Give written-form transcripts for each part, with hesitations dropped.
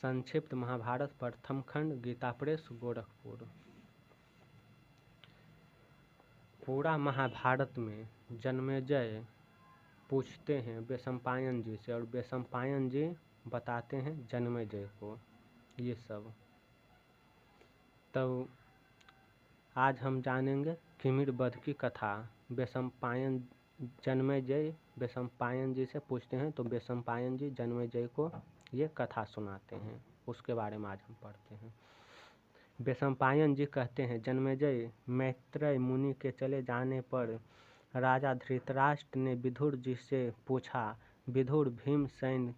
संक्षिप्त महाभारत प्रथम खंड गीता प्रेस गोरखपुर। पूरा महाभारत में जन्मेजय पूछते हैं वैशंपायन जी से और वैशंपायन जी बताते हैं जन्मेजय को ये सब। तो आज हम जानेंगे किमिर वध की कथा। वैशंपायन जन्मेजय वैशंपायन जी से पूछते हैं तो वैशंपायन जी जन्मेजय को ये कथा सुनाते हैं, उसके बारे में आज हम पढ़ते हैं। वैशंपायन जी कहते हैं, जन्मेजय, मैत्रेय मुनि के चले जाने पर राजा धृतराष्ट्र ने विदुर जी से पूछा, विदुर, भीमसेन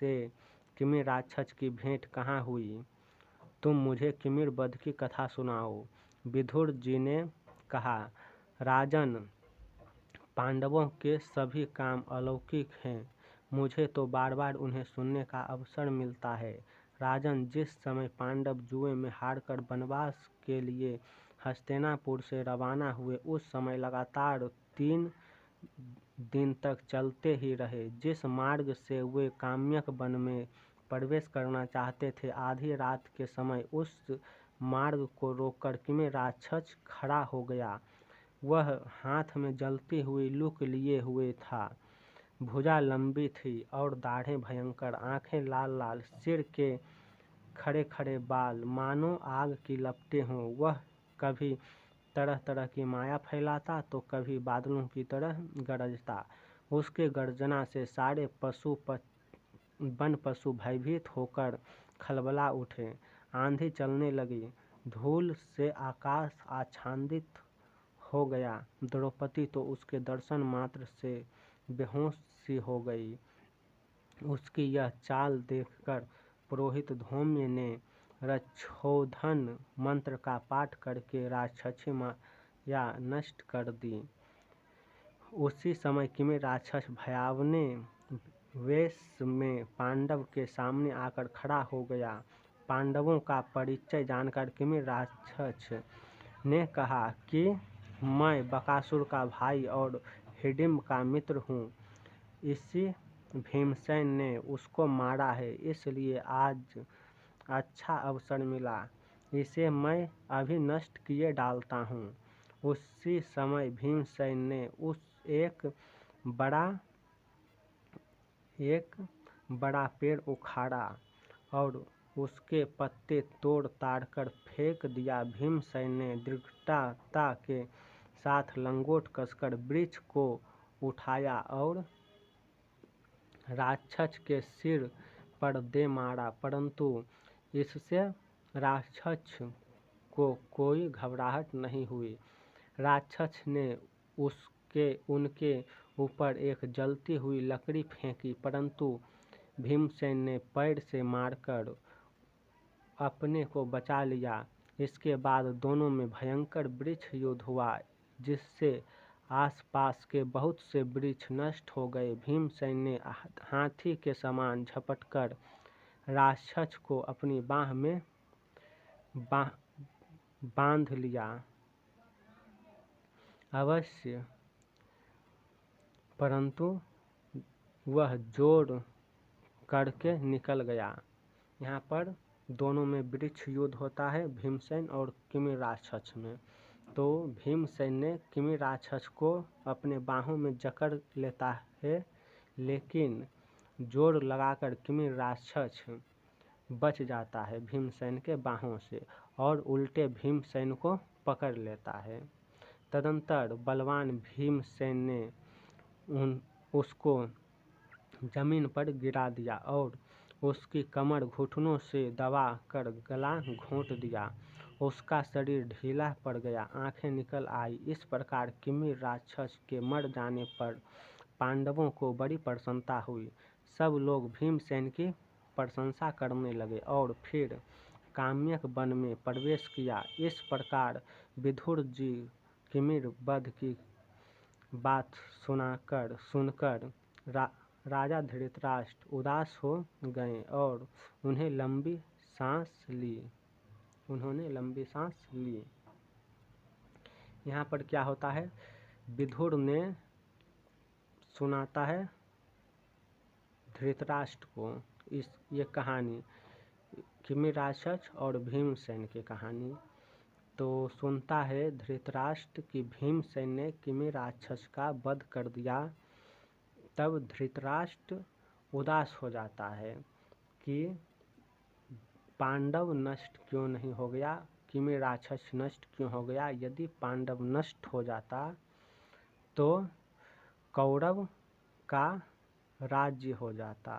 से किमिर राक्षस की भेंट कहाँ हुई? तुम मुझे किमिर वध की कथा सुनाओ। विदुर जी ने कहा, राजन, पांडवों के सभी काम अलौकिक हैं, मुझे तो बार बार उन्हें सुनने का अवसर मिलता है। राजन, जिस समय पांडव जुए में हारकर वनवास के लिए हस्तिनापुर से रवाना हुए, उस समय लगातार 3 दिन तक चलते ही रहे। जिस मार्ग से वे काम्यक वन में प्रवेश करना चाहते थे, आधी रात के समय उस मार्ग को रोककर किमिर राक्षस खड़ा हो गया। वह हाथ में जलती हुई लूक लिए हुए था, भुजा लंबी थी और दाढ़ें भयंकर, आंखें लाल लाल, सिर के खड़े खड़े बाल मानो आग की लपटें हों। वह कभी तरह तरह की माया फैलाता तो कभी बादलों की तरह गरजता। उसके गर्जना से सारे वन पशु भयभीत होकर खलबला उठे। आंधी चलने लगी, धूल से आकाश आच्छादित हो गया। द्रौपदी तो उसके दर्शन मात्र से बेहोश सी हो गई। उसकी यह चाल देखकर पुरोहित धौम्य ने रक्षोधन मंत्र का पाठ करके राक्षसी माया नष्ट कर दी। उसी समय किमिर राक्षस भयावने वेश में पांडव के सामने आकर खड़ा हो गया। पांडवों का परिचय जानकर किमिर राक्षस ने कहा कि मैं बकासुर का भाई और हिडिंब का मित्र हूँ। इसी भीमसेन ने उसको मारा है, इसलिए आज अच्छा अवसर मिला, इसे मैं अभी नष्ट किए डालता हूँ। उसी समय भीमसेन ने एक बड़ा पेड़ उखाड़ा और उसके पत्ते तोड़ ताड़ कर फेंक दिया। भीमसेन ने दृढ़ता के साथ लंगोट कसकर वृक्ष को उठाया और राक्षस के सिर पर दे मारा, परंतु इससे राक्षस को कोई घबराहट नहीं हुई। राक्षस ने उनके ऊपर एक जलती हुई लकड़ी फेंकी, परंतु भीमसेन ने पैर से मारकर अपने को बचा लिया। इसके बाद दोनों में भयंकर वृक्ष युद्ध हुआ, जिससे आसपास के बहुत से वृक्ष नष्ट हो गए। भीमसेन ने हाथी के समान झपटकर राक्षस को अपनी बाह में बांध लिया। अवश्य, परंतु वह जोर करके निकल गया। यहाँ पर दोनों में वृक्ष युद्ध होता है, भीमसेन और किमिर राक्षस में। तो भीमसेन ने किमिर राक्षस को अपने बाहों में जकड़ लेता है, लेकिन जोर लगाकर किमिर राक्षस बच जाता है भीमसेन के बाहों से और उल्टे भीमसेन को पकड़ लेता है। तदंतर बलवान भीमसेन ने उसको जमीन पर गिरा दिया और उसकी कमर घुटनों से दबा कर गला घोंट दिया। उसका शरीर ढीला पड़ गया, आंखें निकल आई। इस प्रकार किमिर राक्षस के मर जाने पर पांडवों को बड़ी प्रसन्नता हुई। सब लोग भीमसेन की प्रशंसा करने लगे और फिर काम्यक वन में प्रवेश किया। इस प्रकार विदुर जी किमिर वध की बात सुनकर राजा धृतराष्ट्र उदास हो गए और उन्होंने लंबी सांस ली। यहाँ पर क्या होता है, विदुर ने सुनाता है धृतराष्ट्र को ये कहानी किमी राक्षस और भीमसेन की कहानी। तो सुनता है धृतराष्ट्र कि भीमसेन ने किमी राक्षस का वध कर दिया। तब धृतराष्ट्र उदास हो जाता है कि पांडव नष्ट क्यों नहीं हो गया, किमी राक्षस नष्ट क्यों हो गया। यदि पांडव नष्ट हो जाता तो कौरव का राज्य हो जाता।